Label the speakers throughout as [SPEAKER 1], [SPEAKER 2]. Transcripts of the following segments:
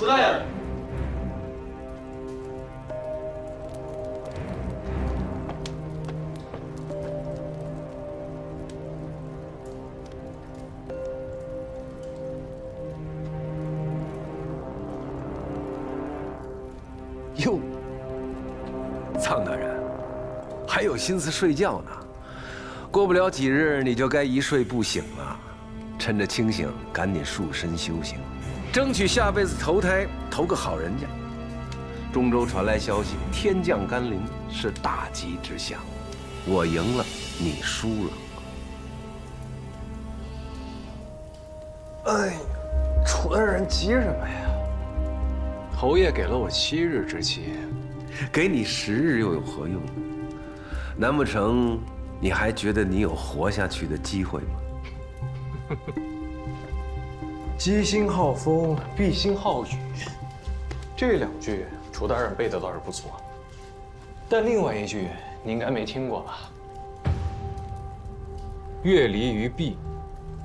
[SPEAKER 1] 楚大人。
[SPEAKER 2] 哟，苍大人，还有心思睡觉呢？过不了几日，你就该一睡不醒了。趁着清醒，赶紧束身修行，争取下辈子投胎投个好人家。中州传来消息，天降甘霖，是大吉之象。我赢了，你输了。
[SPEAKER 3] 哎呀，楚大人急什么呀？侯爷给了我7日之期，
[SPEAKER 2] 给你10日又有何用？难不成你还觉得你有活下去的机会吗？
[SPEAKER 3] 鸡心好风，必心好雨，这2句楚大人背的倒是不错，但另外1句你应该没听过吧？月离于弊，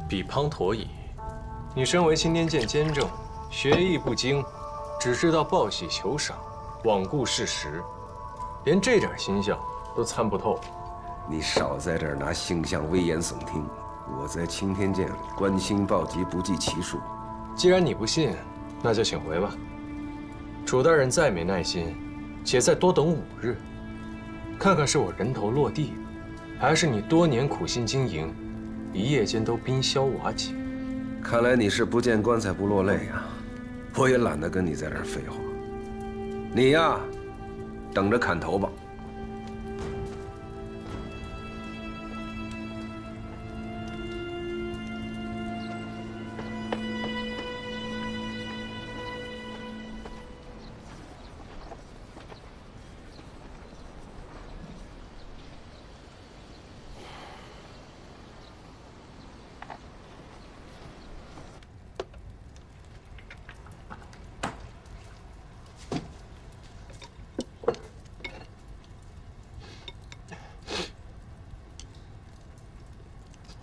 [SPEAKER 3] 彼滂沱矣。你身为青天剑监正，学艺不精，只知道报喜求赏，罔顾事实，连这点心象都参不透。
[SPEAKER 2] 你少在这儿拿星象危言耸听。我在青天剑观星报吉，不计其数。
[SPEAKER 3] 既然你不信，那就请回吧。楚大人再没耐心，且再多等5日，看看是我人头落地，还是你多年苦心经营，一夜间都冰消瓦解。
[SPEAKER 2] 看来你是不见棺材不落泪啊！我也懒得跟你在这儿废话。你呀，等着砍头吧。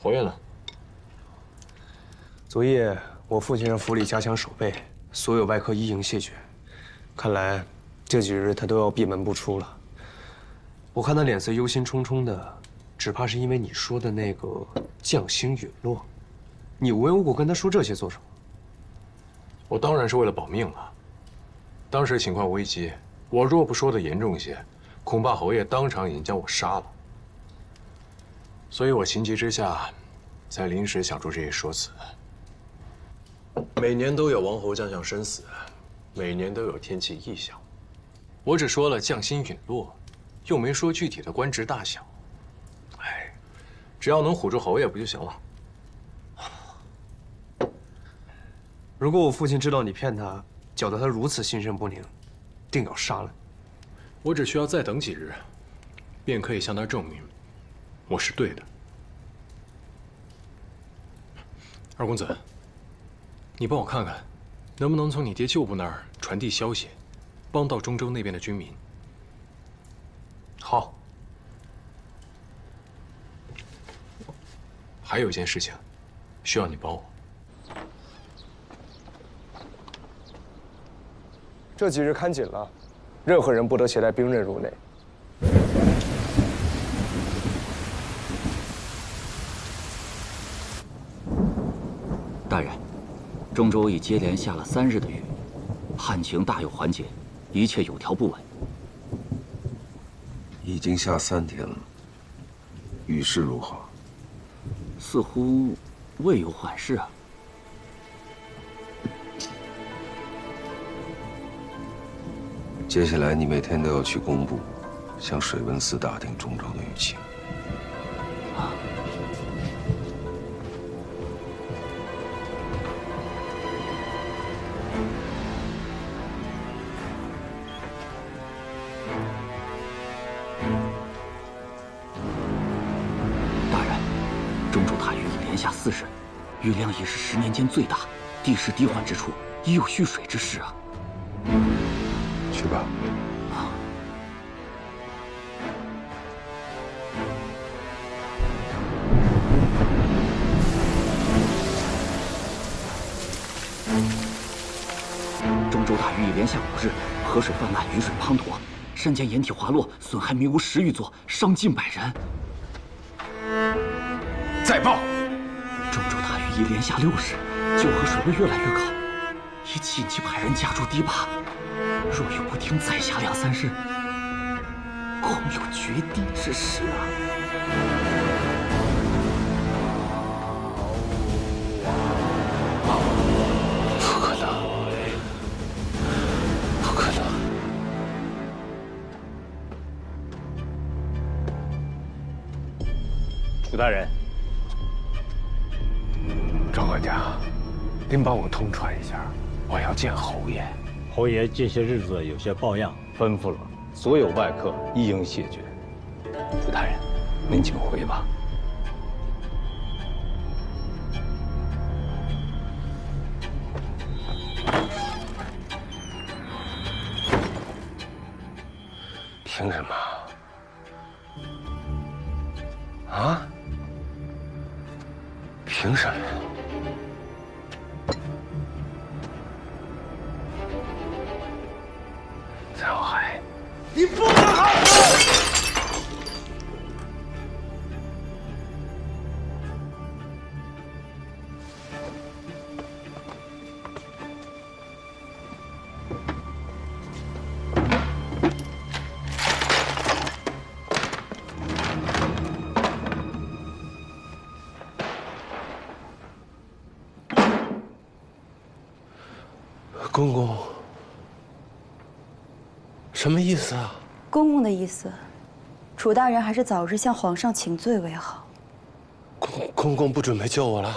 [SPEAKER 3] 侯爷呢？
[SPEAKER 4] 昨夜我父亲让府里加强守备，所有外客一应谢绝。看来这几日他都要闭门不出了。我看他脸色忧心忡忡的，只怕是因为你说的那个将星陨落。你无缘无故跟他说这些做什么？
[SPEAKER 3] 我当然是为了保命了。当时情况危急，我若不说的严重些，恐怕侯爷当场已经将我杀了。所以我情急之下，才临时想出这些说辞。每年都有王侯将相生死，每年都有天气异象。我只说了将星陨落，又没说具体的官职大小。哎，只要能唬住侯爷不就行了？
[SPEAKER 4] 如果我父亲知道你骗他，搅得他如此心神不宁，定要杀了你。
[SPEAKER 3] 我只需要再等几日，便可以向他证明，我是对的。二公子，你帮我看看，能不能从你爹旧部那儿传递消息，帮到中州那边的军民。
[SPEAKER 4] 好。
[SPEAKER 3] 还有一件事情，需要你帮我。
[SPEAKER 4] 这几日看紧了，任何人不得携带兵刃入内。
[SPEAKER 5] 大人，中州已接连下了3日的雨，旱情大有缓解，一切有条不紊。
[SPEAKER 2] 已经下3天了，雨势如何？
[SPEAKER 5] 似乎未有缓释啊。
[SPEAKER 2] 接下来你每天都要去工部，向水文司打听中州的雨情。
[SPEAKER 5] 大人，中州大雨已连下4日，雨量已是10年间最大，地势低缓之处已有蓄水之势啊。
[SPEAKER 2] 去吧。
[SPEAKER 5] 中州大雨已连下5日，河水泛滥，雨水滂沱，山间岩体滑落，损害民屋10余座，伤近100人。
[SPEAKER 2] 再报，
[SPEAKER 5] 中州大雨已连下6日，救河水位越来越高，已紧急派人加筑堤坝。若雨不停，再下2、3日，恐有决堤之时啊！
[SPEAKER 2] 不可能，不可能！
[SPEAKER 1] 楚大人，
[SPEAKER 2] 赵管家，您帮我通传一下，我要见侯爷。
[SPEAKER 1] 侯爷这些日子有些抱恙，吩咐了所有外客一应谢绝。楚大人，您请回吧。
[SPEAKER 2] 凭什么？啊？凭什么？张海，你不能害我！公公，什么意思啊？
[SPEAKER 6] 公公的意思，楚大人还是早日向皇上请罪为好。
[SPEAKER 2] 公公不准备救我了？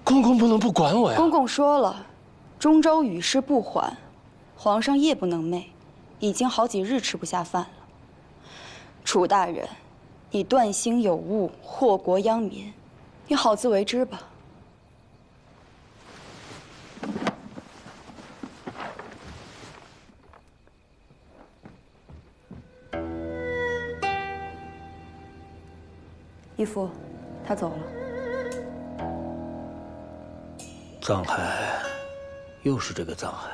[SPEAKER 2] 公公不能不管我呀！
[SPEAKER 6] 公公说了，中州雨势不缓，皇上夜不能寐，已经好几日吃不下饭了。楚大人，你断兴有误，祸国殃民，你好自为之吧。义父，他走了。
[SPEAKER 7] 藏海，又是这个藏海。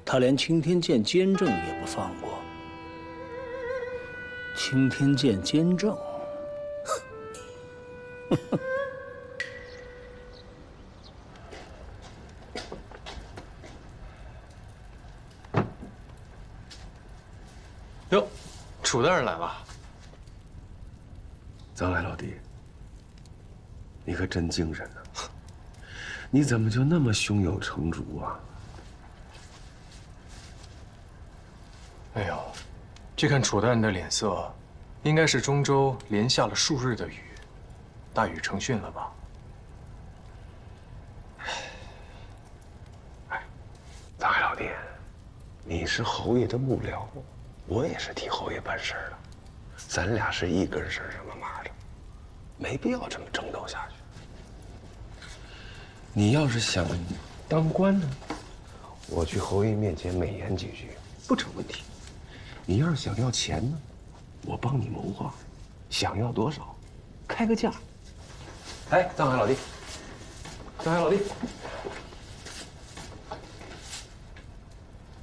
[SPEAKER 7] 他连青天剑监正也不放过。青天剑监正，
[SPEAKER 3] 哟，楚大人来了。
[SPEAKER 2] 藏海老弟，你可真精神呐！你怎么就那么胸有成竹啊？
[SPEAKER 3] 哎呦，这看楚大人的脸色，应该是中州连下了数日的雨，大雨成训了吧？
[SPEAKER 2] 哎，藏海老弟，你是侯爷的幕僚，我也是替侯爷办事的，咱俩是一根绳上的蚂蚱，没必要这么争斗下去。你要是想当官呢，我去侯爷面前美言几句不成问题。你要是想要钱呢，我帮你谋划，想要多少，开个价。哎，藏海老弟，藏海老弟，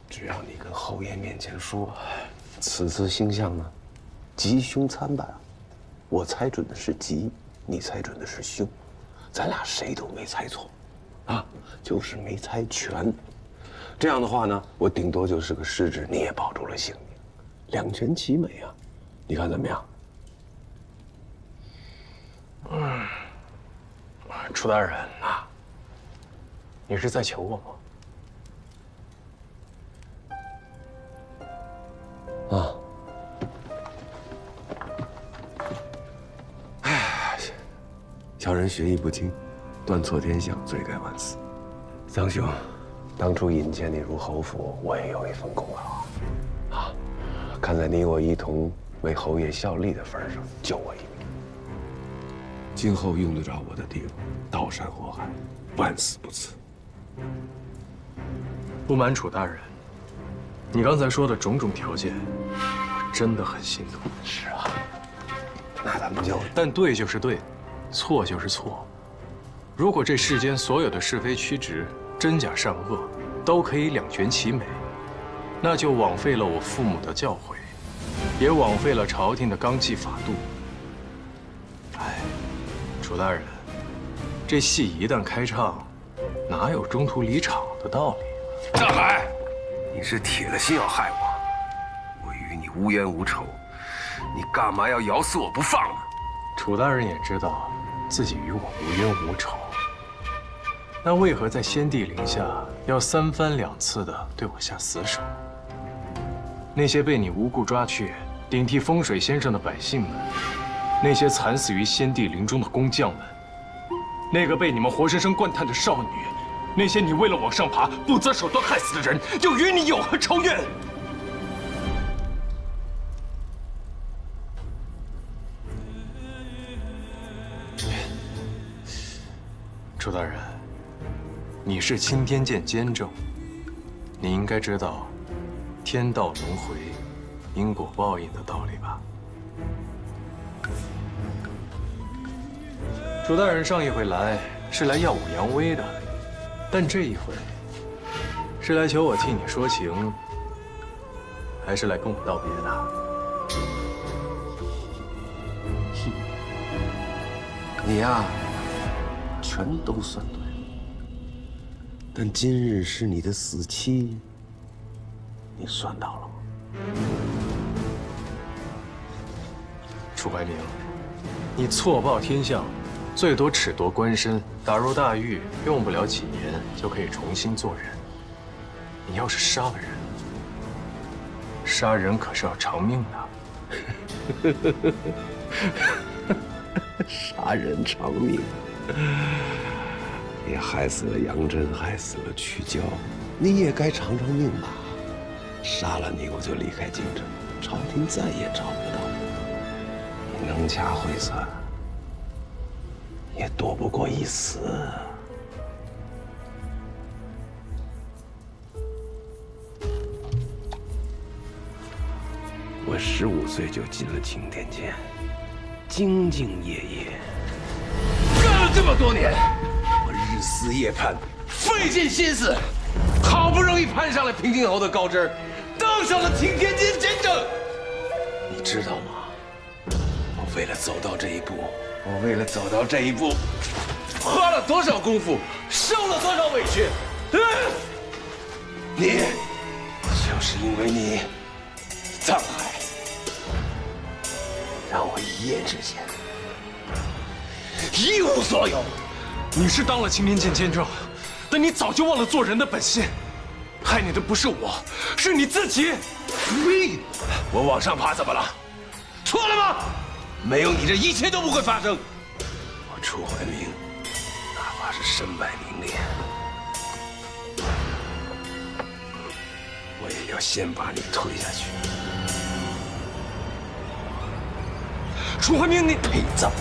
[SPEAKER 2] 只要你跟侯爷面前说，此次星象呢，吉凶参半，我猜准的是吉，你猜准的是凶，咱俩谁都没猜错，啊，就是没猜全。这样的话呢，我顶多就是个失职，你也保住了性命，两全其美啊！你看怎么样？
[SPEAKER 3] 楚大人啊，你是在求我吗？
[SPEAKER 2] 啊！哎，小人学艺不精，断错天象，罪该万死。藏兄，当初引荐你入侯府，我也有一份功劳啊！看在你我一同为侯爷效力的份上，救我一命。今后用得着我的地方，刀山火海，万死不辞。
[SPEAKER 3] 不瞒楚大人，你刚才说的种种条件，我真的很心动。
[SPEAKER 2] 是啊，那咱们就……
[SPEAKER 3] 但对就是对，错就是错。如果这世间所有的是非曲直真假善恶都可以两全其美，那就枉费了我父母的教诲，也枉费了朝廷的纲纪法度。哎，楚大人，这戏一旦开唱，哪有中途离场的道理？
[SPEAKER 2] 大海，你是铁了心要害我，我与你无冤无仇，你干嘛要咬死我不放呢？
[SPEAKER 3] 楚大人也知道自己与我无冤无仇，那为何在先帝陵下要三番两次的对我下死手？那些被你无故抓去顶替风水先生的百姓们，那些惨死于先帝陵中的工匠们，那个被你们活生生灌炭的少女，那些你为了往上爬不择手段害死的人，又与你有何仇怨？楚大人，你是青天剑监正，你应该知道天道轮回、因果报应的道理吧？楚大人上一回来是来耀武扬威的，但这一回是来求我替你说情，还是来跟我道别的？
[SPEAKER 2] 你呀，全都算对了，但今日是你的死期，你算到了吗？
[SPEAKER 3] 楚怀明，你错报天象，最多褫夺官身，打入大狱，用不了几年就可以重新做人。你要是杀了人，杀人可是要偿命的。
[SPEAKER 2] 杀人偿命，也害死了杨真，害死了曲娇，你也该偿偿命吧？杀了你，我就离开京城，朝廷再也找不到你。你能掐会算，也躲不过一死。我15岁就进了青天监，兢兢业业，干了这么多年，我日思夜盼，费尽心思，好不容易攀上了平津侯的高枝，当上了青天监监正。你知道吗？我为了走到这一步，花了多少功夫，受了多少委屈。你就是因为你藏海，让我一夜之间一无所有。
[SPEAKER 3] 你是当了青天监监正，但你早就忘了做人的本心。害你的不是我，是你自己。
[SPEAKER 2] 我往上爬怎么了？错了吗？没有你，这一切都不会发生。我楚怀明，哪怕是身败名裂，我也要先把你推下去。
[SPEAKER 3] 楚怀明，你
[SPEAKER 2] 陪葬。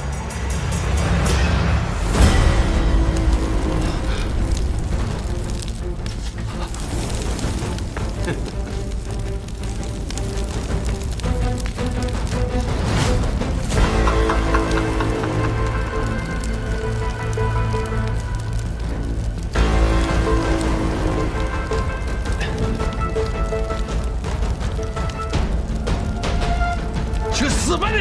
[SPEAKER 2] 去死吧你！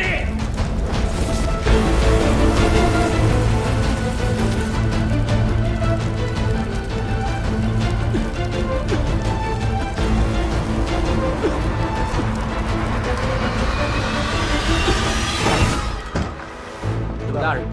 [SPEAKER 5] 楚大人，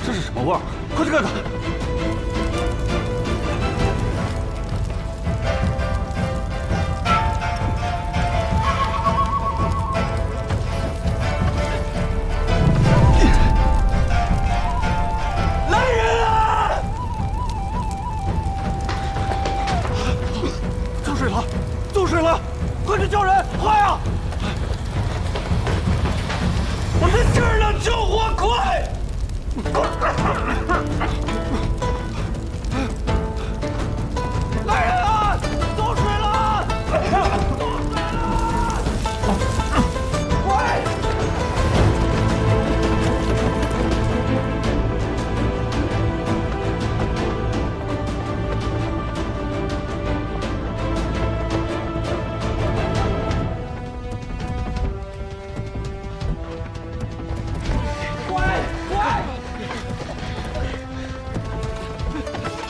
[SPEAKER 5] 这是什么味儿？快去看看！来人啊！邹水郎，邹
[SPEAKER 8] 水了，快去叫人，快啊！我在这儿呢，救火，快！来人啊！走水了！走水了！快！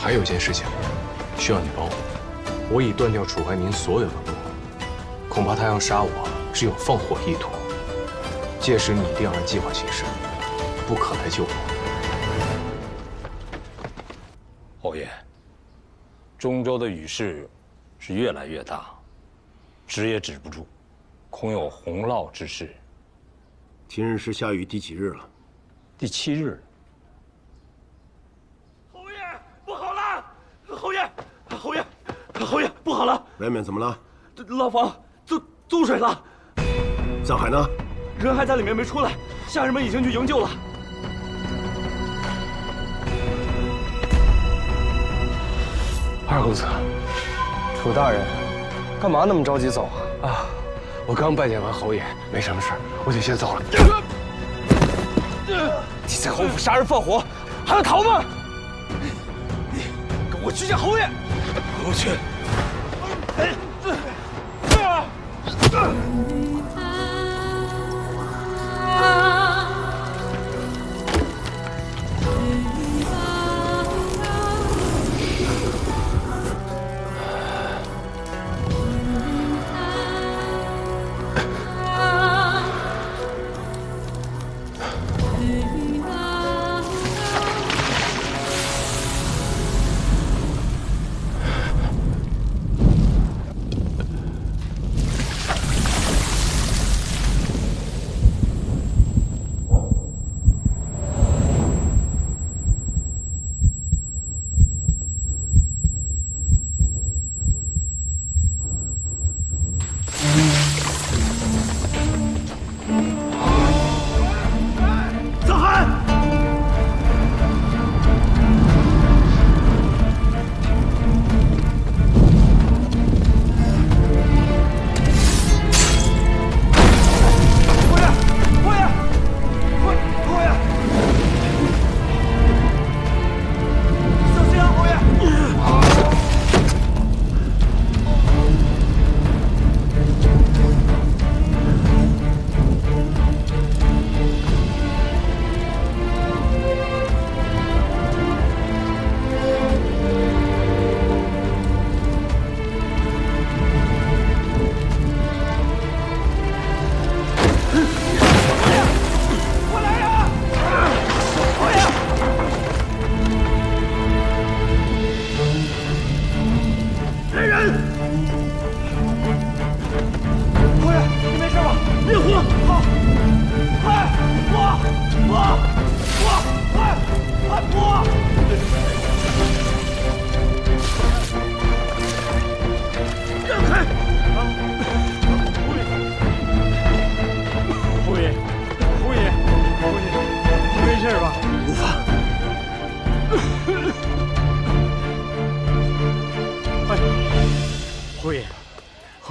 [SPEAKER 3] 还有一件事情，需要你帮我。我已断掉楚怀民所有的路，恐怕他要杀我，只有放火意图。届时你一定要按计划行事，不可来救我。
[SPEAKER 1] 侯爷，中州的雨势是越来越大，止也止不住，恐有洪涝之势。
[SPEAKER 9] 今日是下雨第几日了？
[SPEAKER 1] 第7日了。
[SPEAKER 8] 侯爷，不好了！侯爷，侯爷，侯爷，不好了！
[SPEAKER 9] 外面怎么了？
[SPEAKER 8] 牢房宗水了。
[SPEAKER 9] 藏海呢？
[SPEAKER 8] 人还在里面没出来，下人们已经去营救了。
[SPEAKER 4] 二公子，楚大人，干嘛那么着急走啊？
[SPEAKER 2] 啊，我刚拜见完侯爷，没什么事，我就先走了。
[SPEAKER 4] 你在侯府杀人放火，还要逃吗？
[SPEAKER 8] 跟我去见侯爷。
[SPEAKER 4] 不去。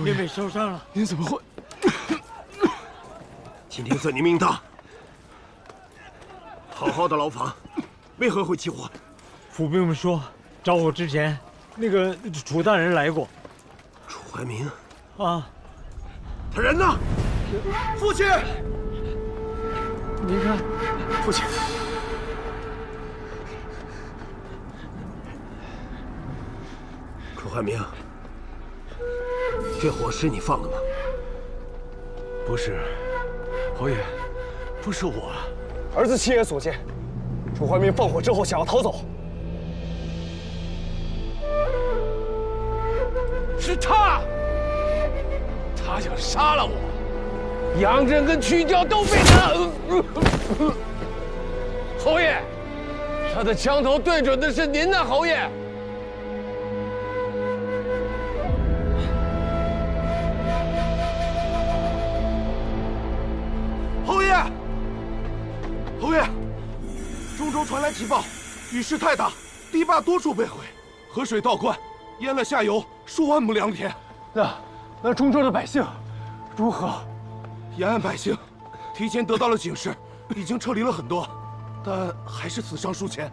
[SPEAKER 8] 您被烧伤了，
[SPEAKER 4] 您怎么会？
[SPEAKER 9] 今天算你命大。好好的牢房，为何会起火？
[SPEAKER 8] 府兵们说，着火之前，那个楚大人来过。
[SPEAKER 9] 楚怀民
[SPEAKER 8] 啊，
[SPEAKER 9] 他人呢？父亲，
[SPEAKER 8] 您看，
[SPEAKER 9] 父亲，楚怀民，这火是你放的吗？
[SPEAKER 2] 不是，侯爷，不是我。
[SPEAKER 4] 儿子亲眼所见，楚怀民放火之后想要逃走。
[SPEAKER 2] 是他，他想杀了我，杨震跟曲雕都被他。侯爷，他的枪头对准的是您呐，侯爷。
[SPEAKER 9] 急报，雨势太大，堤坝多处被毁，河水倒灌，淹了下游数万亩良田。
[SPEAKER 3] 那中州的百姓如何？
[SPEAKER 9] 沿岸百姓提前得到了警示，已经撤离了很多，但还是死伤数千。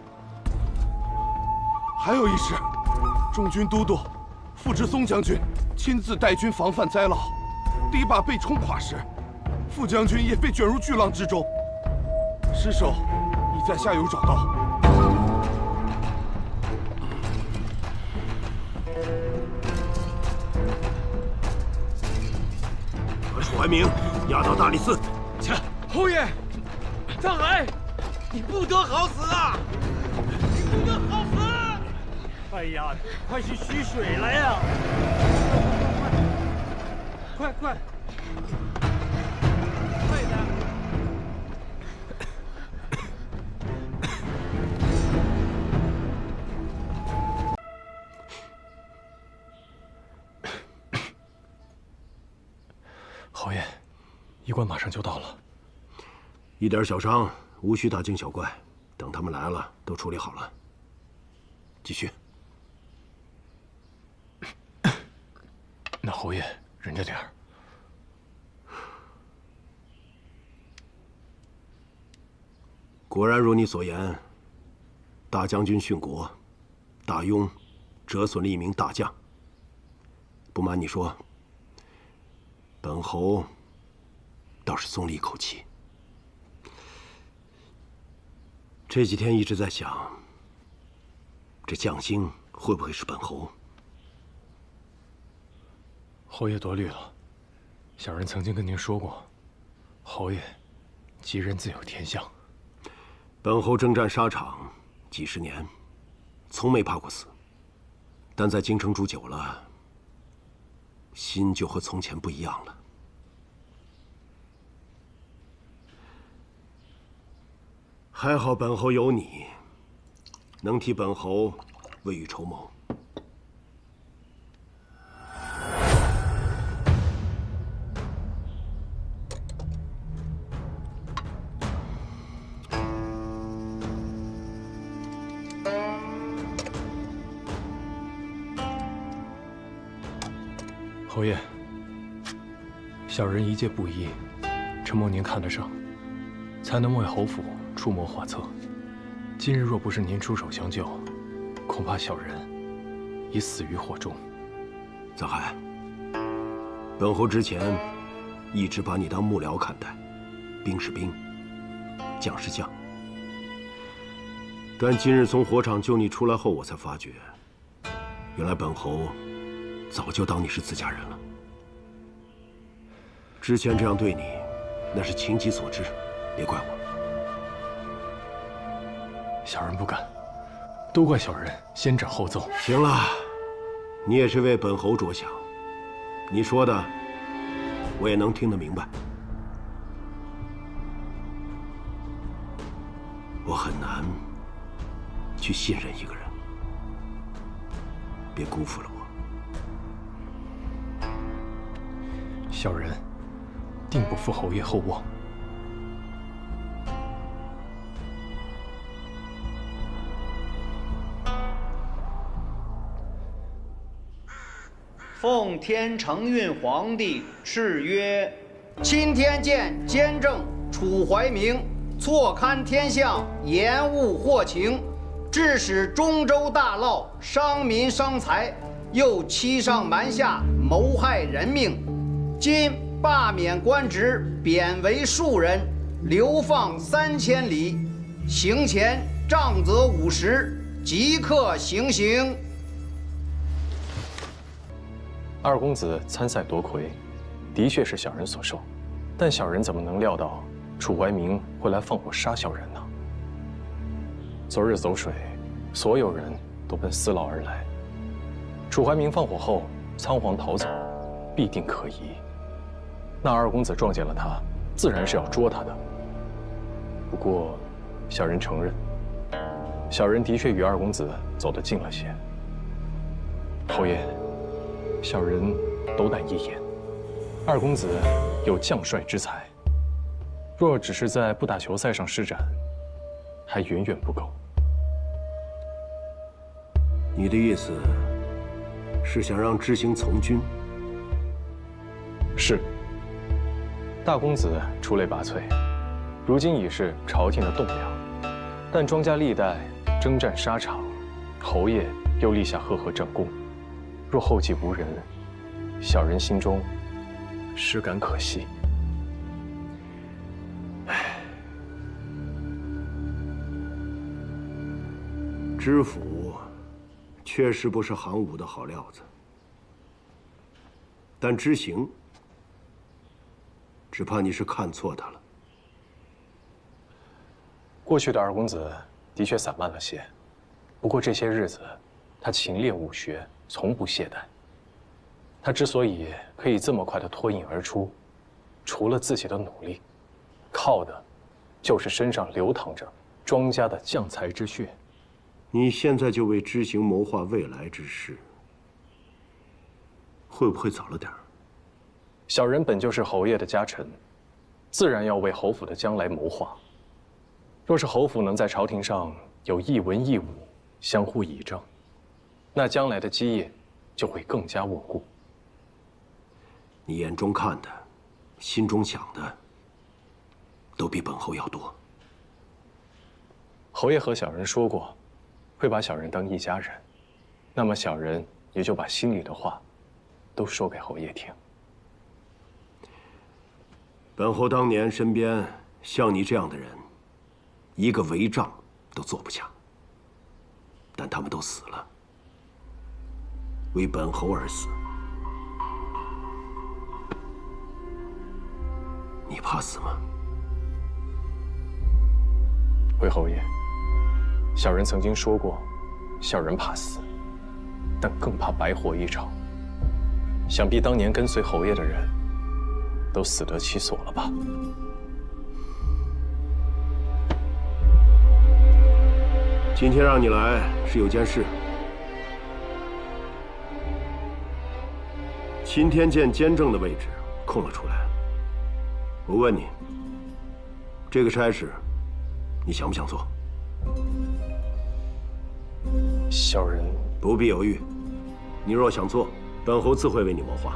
[SPEAKER 9] 还有一事，中军都督傅志松将军亲自带军防范灾涝，堤坝被冲垮时，傅将军也被卷入巨浪之中，尸首已在下游找到。
[SPEAKER 10] 把楚怀明押到大理寺。
[SPEAKER 8] 切，侯爷，藏海，你不得好死啊！你不得好死！哎呀，快去取水来呀！快！快点！
[SPEAKER 3] 侯爷，医官马上就到了。
[SPEAKER 10] 一点小伤，无需大惊小怪。等他们来了，都处理好了。继续。
[SPEAKER 3] 那侯爷忍着点儿。
[SPEAKER 10] 果然如你所言，大将军殉国，大庸折损了一名大将。不瞒你说，本侯倒是松了一口气。这几天一直在想，这将星会不会是本侯？
[SPEAKER 3] 侯爷多虑了，小人曾经跟您说过，侯爷吉人自有天相。
[SPEAKER 10] 本侯征战沙场几十年，从没怕过死，但在京城住久了，心就和从前不一样了。还好本侯有你，能替本侯未雨绸缪。
[SPEAKER 3] 侯爷，小人一介布衣，承蒙您看得上，才能为侯府出谋划策。今日若不是您出手相救，恐怕小人已死于火中。
[SPEAKER 10] 藏海，本侯之前一直把你当幕僚看待，兵是兵，将是将。但今日从火场救你出来后，我才发觉，原来本侯早就当你是自家人了。之前这样对你，那是情急所致，别怪我。
[SPEAKER 3] 小人不敢，都怪小人先斩后奏。
[SPEAKER 10] 行了，你也是为本侯着想，你说的我也能听得明白。我很难去信任一个人，别辜负了我。
[SPEAKER 3] 小人定不负侯爷厚望。
[SPEAKER 11] 奉天承运皇帝敕曰：钦天监监正楚怀明错勘天象，延误祸情，致使中州大涝，伤民伤财，又欺上瞒下，谋害人命。今罢免官职，贬为庶人，流放3000里，刑前杖责50，即刻行刑。
[SPEAKER 3] 二公子参赛夺魁，的确是小人所授，但小人怎么能料到楚怀明会来放火杀小人呢？昨日走水，所有人都奔司牢而来。楚怀明放火后仓皇逃走，必定可疑。那二公子撞见了他，自然是要捉他的。不过，小人承认，小人的确与二公子走得近了些。侯爷，小人斗胆一言，二公子有将帅之才，若只是在不打球赛上施展，还远远不够。
[SPEAKER 10] 你的意思是想让知行从军？
[SPEAKER 4] 是。大公子出类拔萃，如今已是朝廷的栋梁。但庄家历代征战沙场，侯爷又立下赫赫战功，若后继无人，小人心中实感可惜。
[SPEAKER 10] 知府确实不是行武的好料子，但知行，只怕你是看错他了。
[SPEAKER 4] 过去的二公子的确散漫了些，不过这些日子，他勤练武学，从不懈怠。他之所以可以这么快的脱颖而出，除了自己的努力，靠的，就是身上流淌着庄家的将才之血。
[SPEAKER 10] 你现在就为知行谋划未来之事，会不会早了点儿？
[SPEAKER 4] 小人本就是侯爷的家臣，自然要为侯府的将来谋划。若是侯府能在朝廷上有一文一武相互倚仗，那将来的基业就会更加稳固。
[SPEAKER 10] 你眼中看的，心中想的，都比本侯要多。
[SPEAKER 4] 侯爷和小人说过，会把小人当一家人，那么小人也就把心里的话都说给侯爷听。
[SPEAKER 10] 本侯当年身边像你这样的人，一个违帐都做不下，但他们都死了，为本侯而死。你怕死吗？
[SPEAKER 4] 回侯爷，小人曾经说过，小人怕死，但更怕白活一场。想必当年跟随侯爷的人，都死得其所了吧？
[SPEAKER 10] 今天让你来是有件事。钦天监监正的位置空了出来，我问你，这个差事，你想不想做？
[SPEAKER 4] 小人
[SPEAKER 10] 不必犹豫，你若想做，本侯自会为你谋划。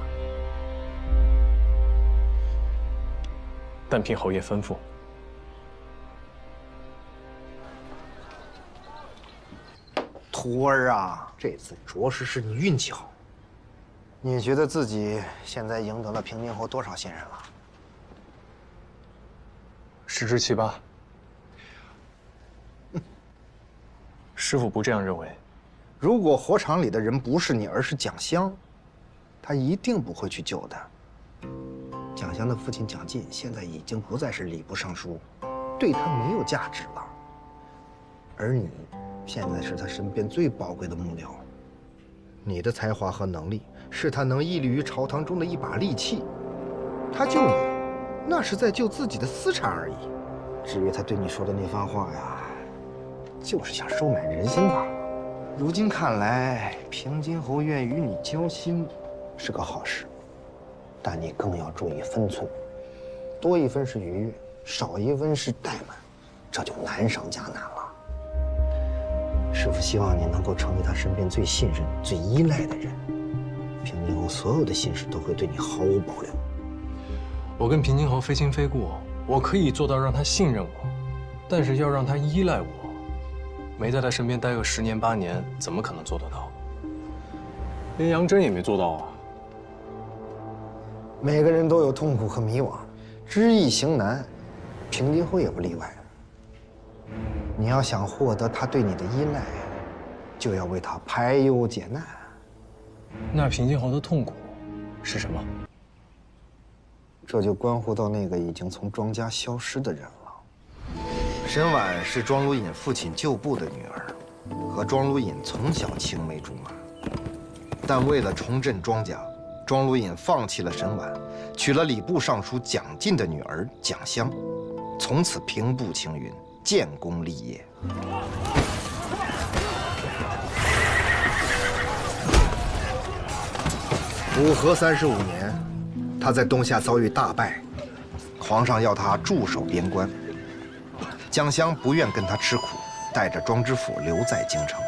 [SPEAKER 4] 但凭侯爷吩咐。
[SPEAKER 12] 徒儿啊，这次着实是你运气好。你觉得自己现在赢得了平津侯多少信任了
[SPEAKER 4] ？10之7八。师傅不这样认为。
[SPEAKER 12] 如果火场里的人不是你，而是蒋襄，他一定不会去救的。蒋襄的父亲蒋进现在已经不再是礼部尚书，对他没有价值了。而你，现在是他身边最宝贵的幕僚。你的才华和能力是他能屹立于朝堂中的一把利器。他救你，那是在救自己的私产而已。至于他对你说的那番话呀，就是想收买人心罢了。如今看来，平津侯愿与你交心，是个好事。但你更要注意分寸，多一分是愉悦，少一分是怠慢，这就难上加难了。师父希望你能够成为他身边最信任、最依赖的人。平津侯所有的心事都会对你毫无保留。
[SPEAKER 3] 我跟平津侯非亲非故，我可以做到让他信任我，但是要让他依赖我，没在他身边待个10年8年，怎么可能做得到？连杨真也没做到啊。
[SPEAKER 12] 每个人都有痛苦和迷惘，知易行难，平津侯也不例外。你要想获得他对你的依赖，就要为他排忧解难。
[SPEAKER 3] 那平津侯的痛苦是什么？
[SPEAKER 12] 这就关乎到那个已经从庄家消失的人了。沈婉是庄如隐父亲旧部的女儿，和庄如隐从小青梅竹马。但为了重振庄家，庄如隐放弃了沈婉，娶了礼部尚书蒋进的女儿蒋襄，从此平步青云，建功立业。武和35年，他在东夏遭遇大败，皇上要他驻守边关。蒋襄不愿跟他吃苦，带着庄知府留在京城。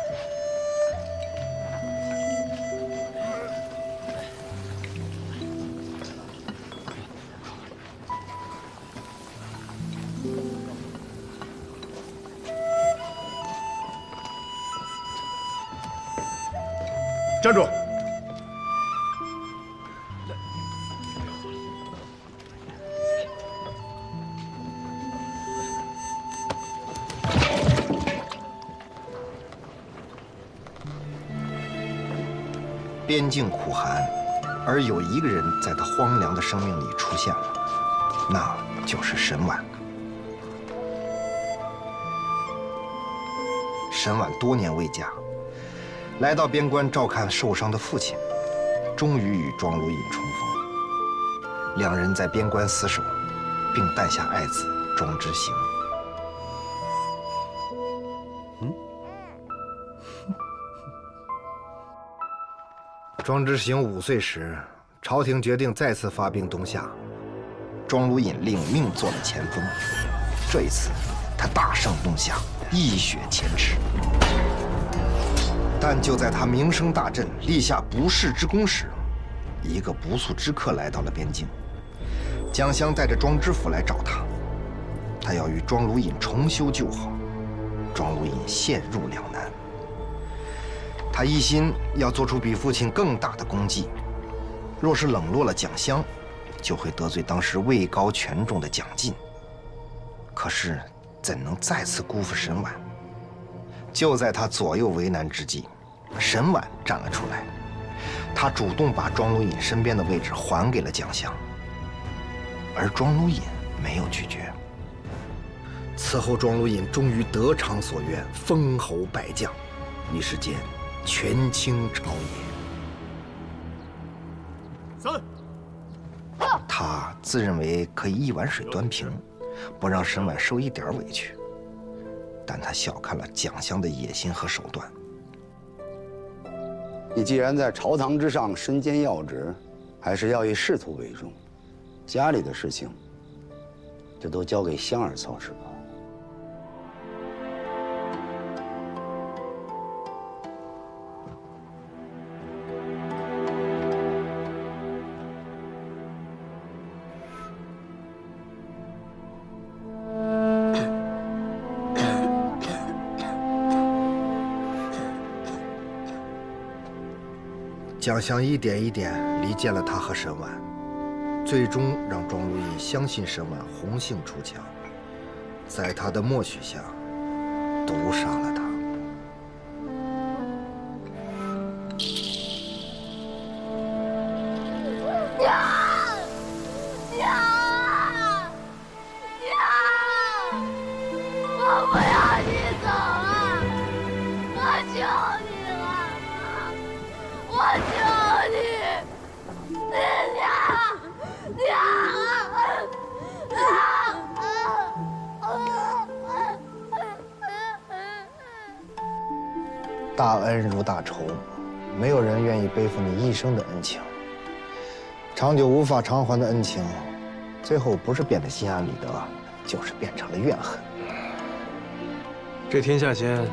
[SPEAKER 10] 站住！
[SPEAKER 12] 边境苦寒，而有一个人在他荒凉的生命里出现了，那就是沈婉。沈婉多年未嫁，来到边关照看受伤的父亲，终于与庄如隐重逢。两人在边关厮守，并诞下爱子庄之行。庄之行5岁时，朝廷决定再次发兵东夏，庄如隐领命做了前锋。这一次，他大胜东夏，一雪前耻。但就在他名声大振、立下不世之功时，一个不速之客来到了边境。蒋襄带着庄知府来找他，他要与庄如隐重修旧好。庄如隐陷入两难。他一心要做出比父亲更大的功绩，若是冷落了蒋襄，就会得罪当时位高权重的蒋进。可是怎能再次辜负沈婉？就在他左右为难之际，沈婉站了出来，他主动把庄如隐身边的位置还给了蒋襄，而庄如隐没有拒绝。此后，庄如隐终于得偿所愿，封侯拜将，一时间权倾朝野。他自认为可以一碗水端平，不让沈婉受一点委屈，但他小看了蒋襄的野心和手段。
[SPEAKER 13] 你既然在朝堂之上身兼要职，还是要以仕途为重，家里的事情就都交给香儿操持吧。
[SPEAKER 12] 蒋襄一点一点离间了他和沈婉，最终让庄如隐相信沈婉红杏出墙，在他的默许下，毒杀了他。
[SPEAKER 14] 我不要你走了，我求你了，我求你，
[SPEAKER 12] 大恩如大仇，没有人愿意背负你一生的恩情。长久无法偿还的恩情，最后不是变得心安理得，就是变成了怨恨。
[SPEAKER 3] 这天下间，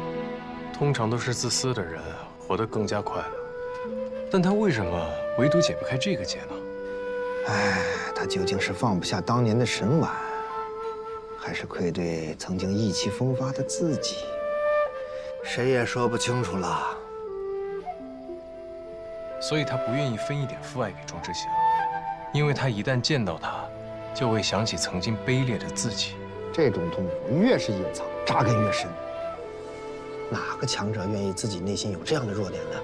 [SPEAKER 3] 通常都是自私的人活得更加快乐，但他为什么唯独解不开这个结呢？
[SPEAKER 12] 哎，他究竟是放不下当年的沈婉，还是愧对曾经意气风发的自己？谁也说不清楚了。
[SPEAKER 3] 所以他不愿意分一点父爱给庄之行，因为他一旦见到他，就会想起曾经卑劣的自己。
[SPEAKER 12] 这种痛苦越是隐藏，扎根越深。哪个强者愿意自己内心有这样的弱点呢？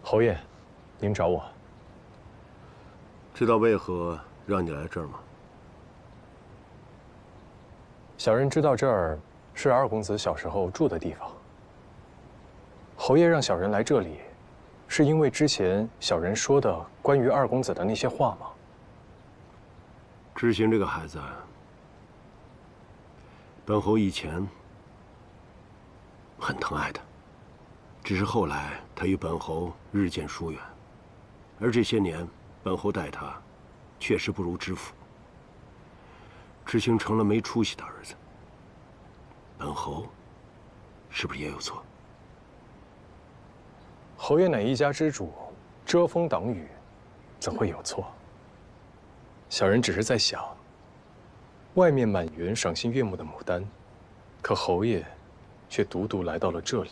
[SPEAKER 3] 侯爷，您找我。
[SPEAKER 10] 知道为何让你来这儿吗？
[SPEAKER 3] 小人知道这儿是二公子小时候住的地方。侯爷让小人来这里，是因为之前小人说的关于二公子的那些话吗？
[SPEAKER 10] 知行这个孩子，本侯以前很疼爱他。只是后来，他与本侯日渐疏远，而这些年，本侯待他确实不如知府。知青成了没出息的儿子。本侯是不是也有错？
[SPEAKER 4] 侯爷乃一家之主，遮风挡雨，怎会有错？小人只是在想，外面满园赏心悦目的牡丹，可侯爷却独独来到了这里。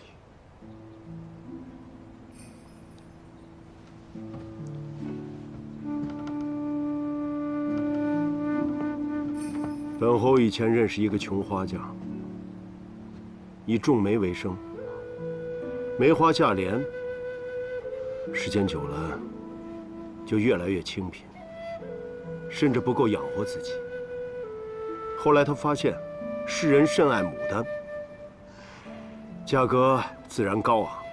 [SPEAKER 10] 本侯以前认识一个穷花匠，以种梅为生，梅花价廉，时间久了就越来越清贫，甚至不够养活自己。后来他发现世人甚爱牡丹，价格自然高昂，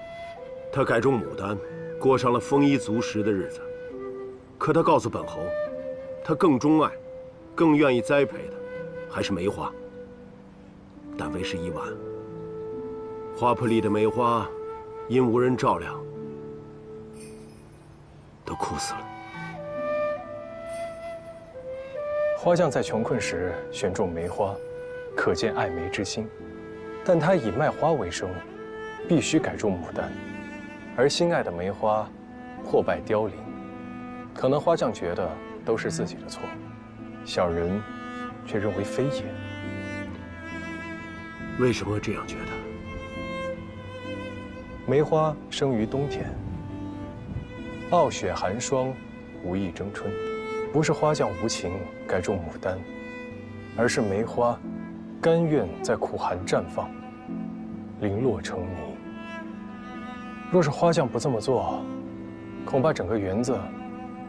[SPEAKER 10] 他改种牡丹，过上了丰衣足食的日子。可他告诉本侯，他更钟爱、更愿意栽培的还是梅花。但为时已晚，花圃里的梅花因无人照料，都枯死了。
[SPEAKER 4] 花匠在穷困时选种梅花，可见爱梅之心。但他以卖花为生，必须改种牡丹，而心爱的梅花破败凋零。可能花匠觉得都是自己的错，小人却认为非也。
[SPEAKER 10] 为什么会这样觉得？
[SPEAKER 4] 梅花生于冬天，傲雪寒霜，无意争春。不是花匠无情改种牡丹，而是梅花甘愿在苦寒绽放，零落成泥。若是花匠不这么做，恐怕整个园子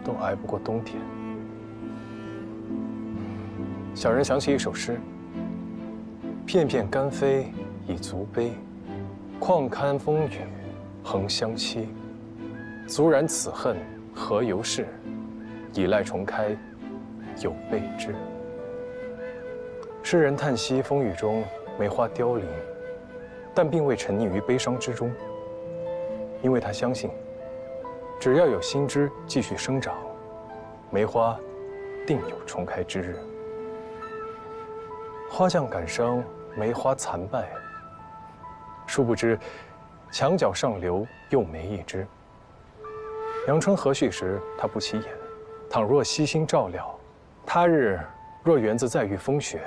[SPEAKER 4] 都挨不过冬天。小人想起一首诗：片片甘飞已足悲，况堪风雨恒相期。足然此恨何由是？以赖重开有备之。诗人叹息风雨中梅花凋零，但并未沉溺于悲伤之中，因为他相信，只要有新枝继续生长，梅花定有重开之日。花匠感伤梅花残败，殊不知墙角上留幼梅一枝。阳春和煦时，他不起眼。倘若悉心照料，他日若园子再遇风雪，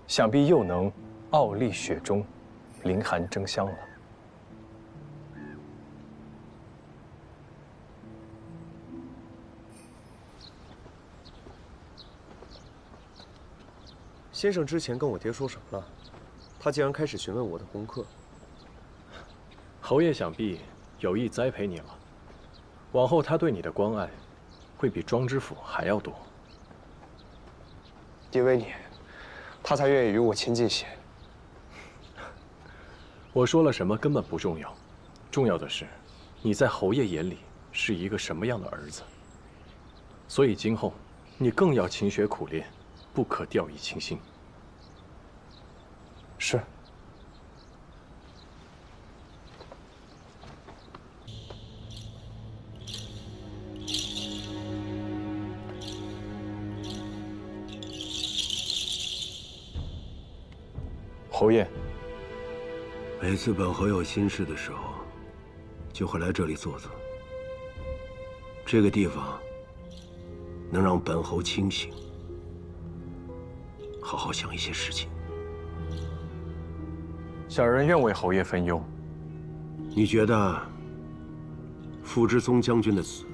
[SPEAKER 4] 想必又能傲立雪中，凌寒争香了。先生之前跟我爹说什么了？他竟然开始询问我的功课。侯爷想必有意栽培你了，往后他对你的关爱会比庄知府还要多。
[SPEAKER 15] 因为你，他才愿意与我亲近些。
[SPEAKER 4] 我说了什么根本不重要，重要的是，你在侯爷眼里是一个什么样的儿子。所以今后，你更要勤学苦练，不可掉以轻心。是。侯爷，
[SPEAKER 10] 每次本侯有心事的时候，就会来这里坐坐。这个地方能让本侯清醒，好好想一些事情。
[SPEAKER 4] 小人愿为侯爷分忧。
[SPEAKER 10] 你觉得傅之松将军的死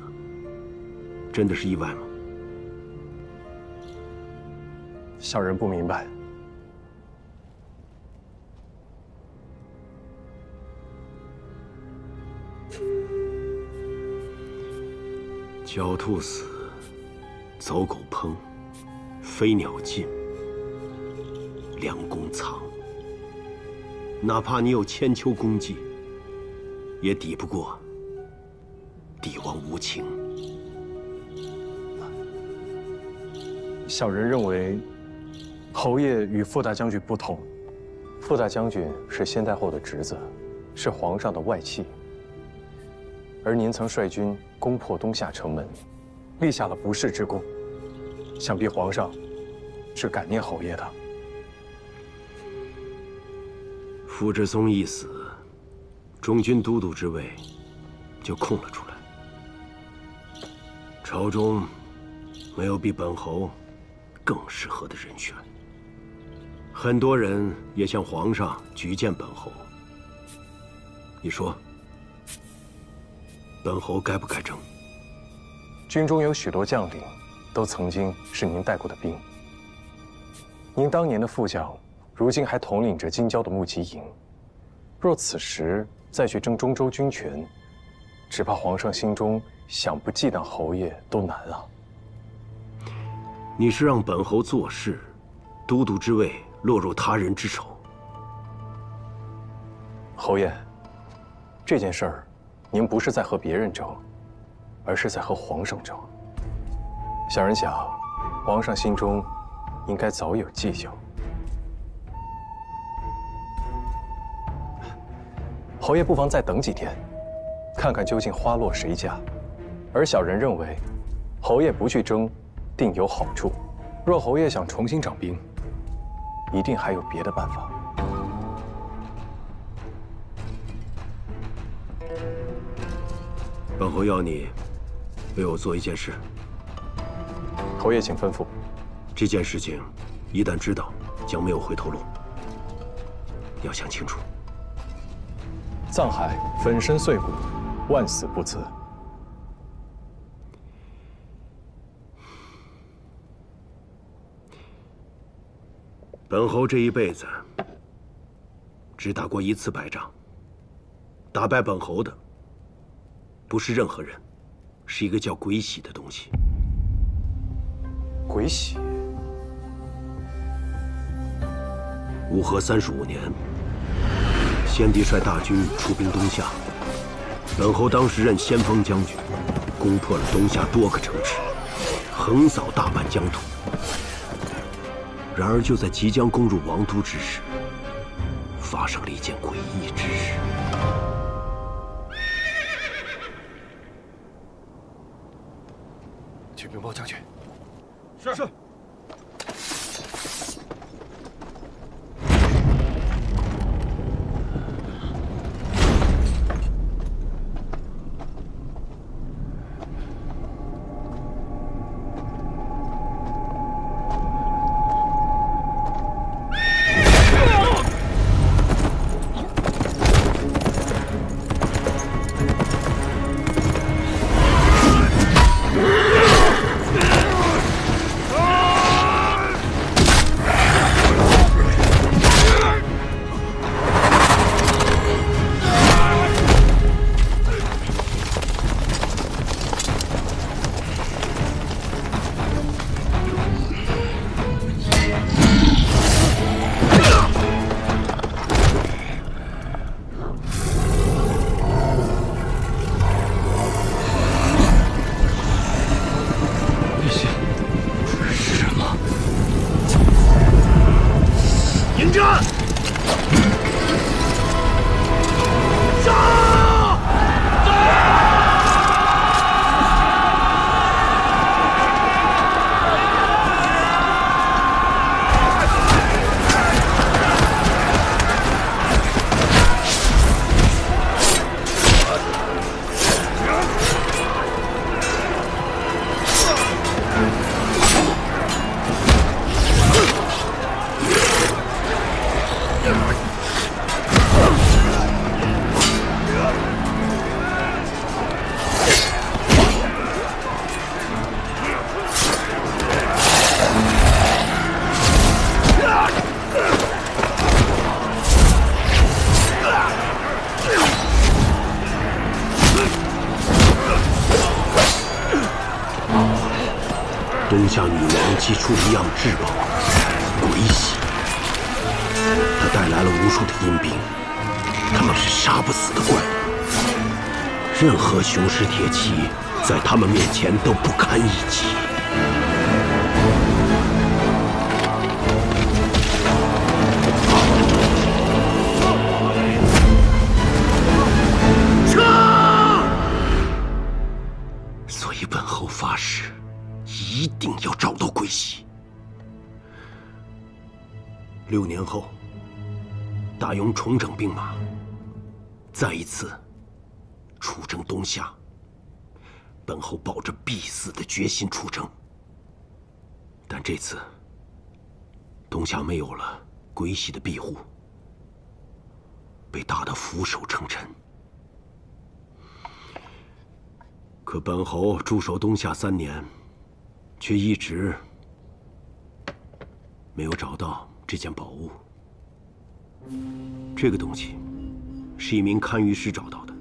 [SPEAKER 10] 真的是意外吗？
[SPEAKER 4] 小人不明白。
[SPEAKER 10] 狡兔死，走狗烹，飞鸟尽，良弓藏。哪怕你有千秋功绩，也抵不过帝王无情。
[SPEAKER 4] 小人认为，侯爷与傅大将军不同。傅大将军是先太后的侄子，是皇上的外戚。而您曾率军攻破东夏城门，立下了不世之功。想必皇上是感念侯爷的。
[SPEAKER 10] 傅志松一死，中军都督之位就空了出来。朝中没有比本侯更适合的人选，很多人也向皇上举荐本侯。你说，本侯该不该争？
[SPEAKER 4] 军中有许多将领，都曾经是您带过的兵。您当年的副将，如今还统领着京郊的木骑营。若此时再去争中州军权，只怕皇上心中想不忌惮侯爷都难啊。
[SPEAKER 10] 你是让本侯做事，都督之位落入他人之手。
[SPEAKER 4] 侯爷，这件事儿，您不是在和别人争，而是在和皇上争。小人想，皇上心中应该早有计较。侯爷不妨再等几天，看看究竟花落谁家。而小人认为，侯爷不去争，定有好处。若侯爷想重新掌兵，一定还有别的办法。
[SPEAKER 10] 本侯要你为我做一件事。
[SPEAKER 4] 侯爷请吩咐。
[SPEAKER 10] 这件事情一旦知道，将没有回头路。要想清楚。
[SPEAKER 4] 藏海粉身碎骨，万死不辞。
[SPEAKER 10] 本侯这一辈子只打过1次败仗，打败本侯的不是任何人，是一个叫鬼喜的东西。
[SPEAKER 4] 鬼喜。
[SPEAKER 10] 武和35年，先帝率大军出兵东夏，本侯当时任先锋将军，攻破了东夏多个城池，横扫大半疆土。然而，就在即将攻入王都之时，发生了一件诡异之事。
[SPEAKER 3] 去禀报将军。
[SPEAKER 9] 是。
[SPEAKER 10] 东夏女王寄出一样至宝——鬼喜，它带来了无数的阴兵，他们是杀不死的怪物，任何雄狮铁骑在他们面前都不堪一击。所以本侯发誓，一定要找到鬼喜。6年后，大庸重整兵马，再一次出征东夏。本侯抱着必死的决心出征，但这次东夏没有了鬼玺的庇护，被打得俯首称臣。可本侯驻守东夏3年，却一直没有找到这件宝物。这个东西是一名堪舆师找到的。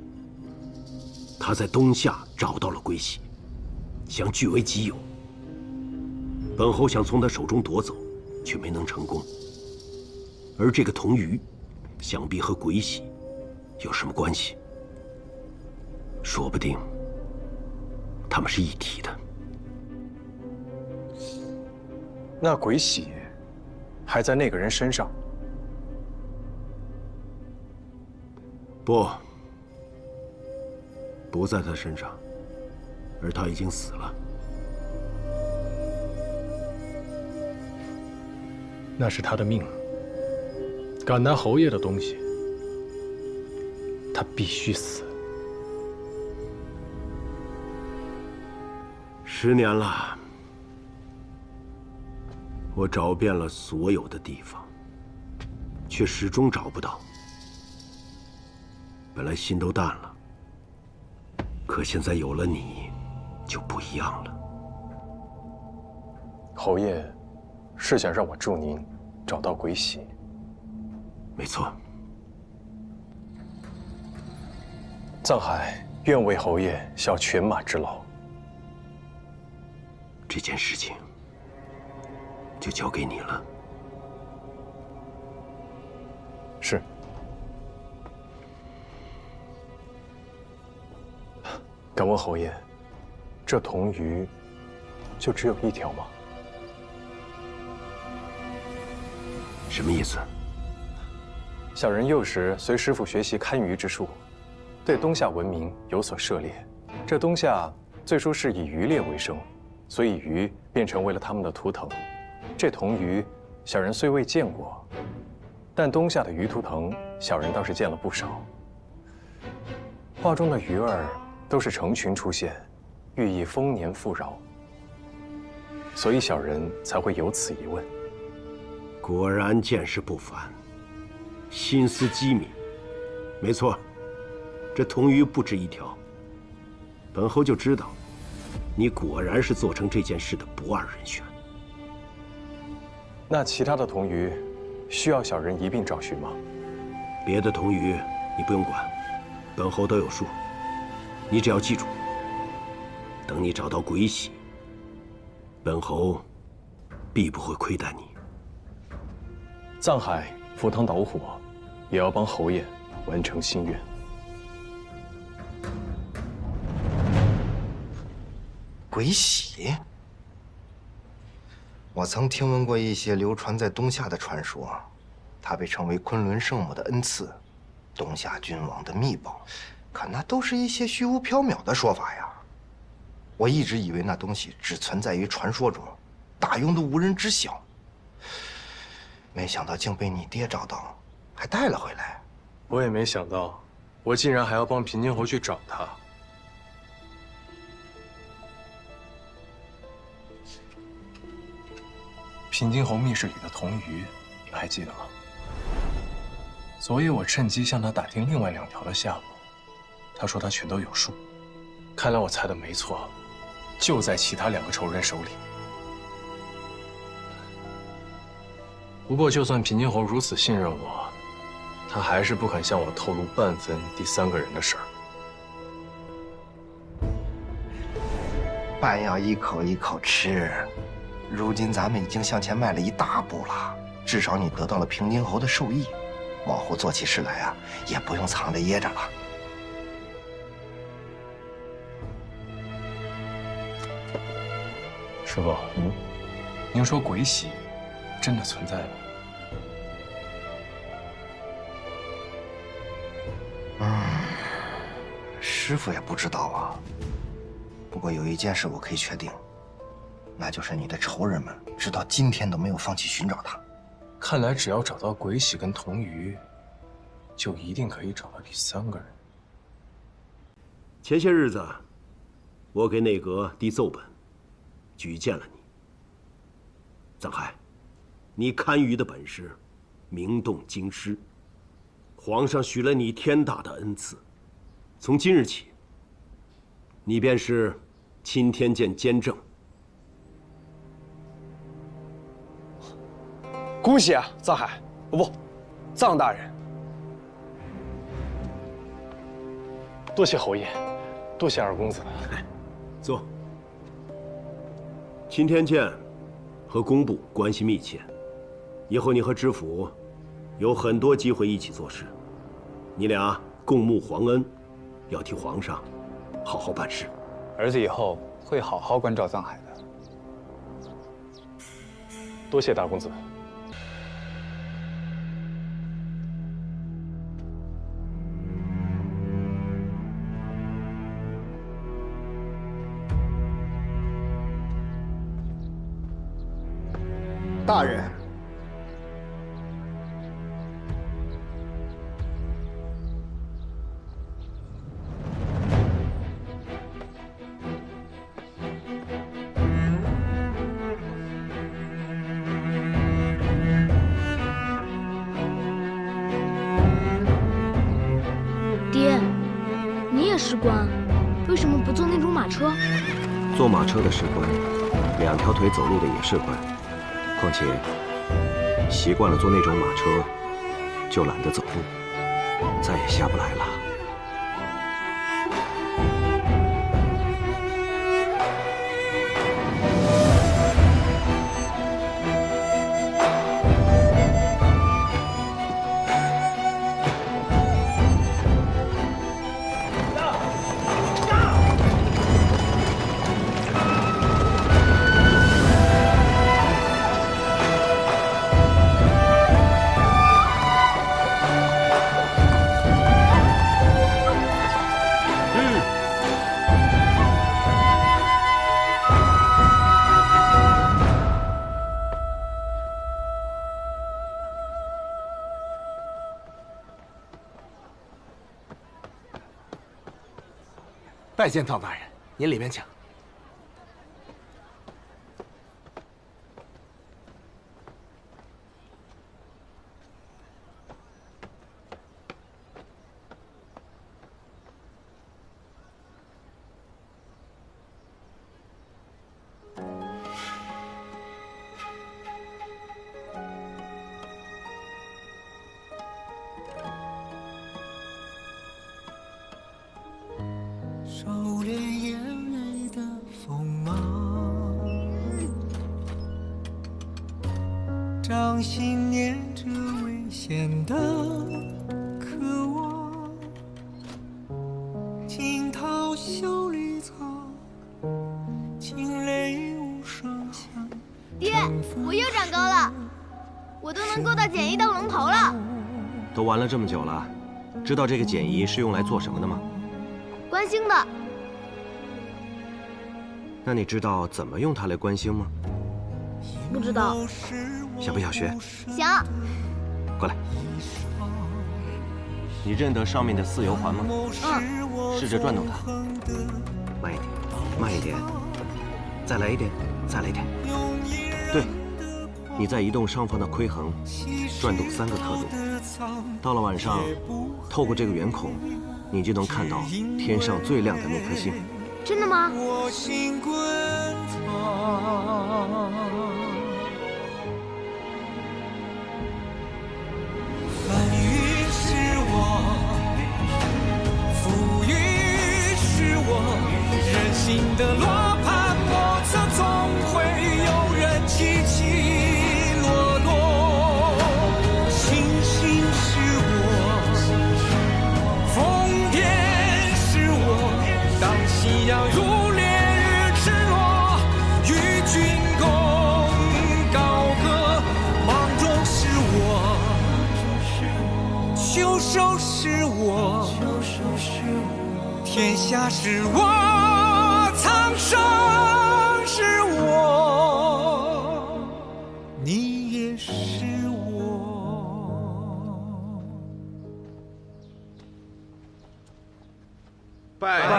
[SPEAKER 10] 他在东夏找到了鬼玺，想据为己有。本侯想从他手中夺走，却没能成功。而这个童鱼，想必和鬼玺有什么关系？说不定他们是一体的。
[SPEAKER 4] 那鬼玺还在那个人身上？
[SPEAKER 10] 不在他身上，而他已经死了。
[SPEAKER 3] 那是他的命。敢拿侯爷的东西，他必须死。
[SPEAKER 10] 10年了，我找遍了所有的地方，却始终找不到。本来心都淡了，可现在有了你，就不一样了。
[SPEAKER 4] 侯爷是想让我助您找到鬼玺？
[SPEAKER 10] 没错。
[SPEAKER 4] 藏海愿为侯爷效犬马之劳。
[SPEAKER 10] 这件事情就交给你了。
[SPEAKER 4] 是。敢问侯爷，这铜鱼就只有一条吗？
[SPEAKER 10] 什么意思？
[SPEAKER 4] 小人幼时随师傅学习堪舆之术，对东夏文明有所涉猎。这东夏最初是以渔猎为生。 所以鱼便成为了他们的图腾。这铜鱼，小人虽未见过，但东夏的鱼图腾，小人倒是见了不少。画中的鱼儿都是成群出现，寓意丰年富饶，所以小人才会有此疑问。
[SPEAKER 10] 果然见识不凡，心思机敏。没错，这铜鱼不止一条。本侯就知道。 你果然是做成这件事的不二人选。
[SPEAKER 4] 那其他的铜鱼，需要小人一并找寻吗？
[SPEAKER 10] 别的铜鱼你不用管，本侯都有数。你只要记住，等你找到鬼玺，本侯必不会亏待你。
[SPEAKER 4] 藏海赴汤蹈火，也要帮侯爷完成心愿。
[SPEAKER 12] 鬼玺，我曾听闻过一些流传在东夏的传说，它被称为昆仑圣母的恩赐，东夏君王的秘宝，可那都是一些虚无缥缈的说法呀。我一直以为那东西只存在于传说中，大庸都无人知晓。没想到竟被你爹找到，还带了回来。
[SPEAKER 3] 我也没想到，我竟然还要帮平津侯去找他。 平津侯密室里的铜鱼，你还记得吗？所以我趁机向他打听另外2条的下落，他说他全都有数。看来我猜的没错，就在其他2个仇人手里。不过，就算平津侯如此信任我，他还是不肯向我透露半分第3个人的事儿。
[SPEAKER 12] 饭要一口一口吃。 如今咱们已经向前迈了一大步了，至少你得到了平津侯的授意，往后做起事来啊，也不用藏着掖着了。
[SPEAKER 3] 师傅，您说鬼玺真的存在吗？
[SPEAKER 12] 师傅也不知道啊。不过有一件事我可以确定。 那就是你的仇人们直到今天都没有放弃寻找他，
[SPEAKER 3] 看来只要找到鬼喜跟童瑜，就一定可以找到第3个人。
[SPEAKER 10] 前些日子，我给内阁递奏本，举荐了你。藏海，你堪舆的本事，名动京师，皇上许了你天大的恩赐。从今日起，你便是钦天监监正。
[SPEAKER 15] 恭喜啊，藏海，不，藏大人。多谢侯爷，多谢二公子。
[SPEAKER 10] 坐。钦天监和工部关系密切，以后你和知府有很多机会一起做事，你俩共沐皇恩，要替皇上好好办事。
[SPEAKER 15] 儿子以后会好好关照藏海的。多谢大公子。
[SPEAKER 12] 大人，
[SPEAKER 16] 爹，你也是官，为什么不坐那种马车？
[SPEAKER 10] 坐马车的是官，2条腿走路的也是官。况且习惯了坐那种马车，就懒得走路，再也下不来了。
[SPEAKER 2] 拜见藏大人，您里面请。
[SPEAKER 17] 收敛眼泪的锋芒，掌心念着危险的渴望，惊涛袖里藏，惊雷无声响。
[SPEAKER 14] 爹，我又长高了，我都能够到简易当龙头了。
[SPEAKER 10] 都玩了这么久了，知道这个简仪是用来做什么的吗？
[SPEAKER 14] 观星的。
[SPEAKER 10] 那你知道怎么用它来观星吗？
[SPEAKER 14] 不知道。
[SPEAKER 10] 想不想学？
[SPEAKER 14] 想。
[SPEAKER 10] 过来。你认得上面的4游环吗？
[SPEAKER 14] 嗯。
[SPEAKER 10] 试着转动它。慢一点，慢一点。再来一点，再来一点。对。你再移动上方的窥衡，转动3个刻度。到了晚上，透过这个圆孔，你就能看到天上最亮的那颗星。
[SPEAKER 14] 真的吗？
[SPEAKER 17] 我心滚烫，翻云是我，浮云是我，人心的罗盘莫测，总会有人起起落落。星星是我，风天是我。当夕阳如烈日赤裸，与君共高歌。芒种是我，秋收是我，天下是我，苍生是我，你也是我。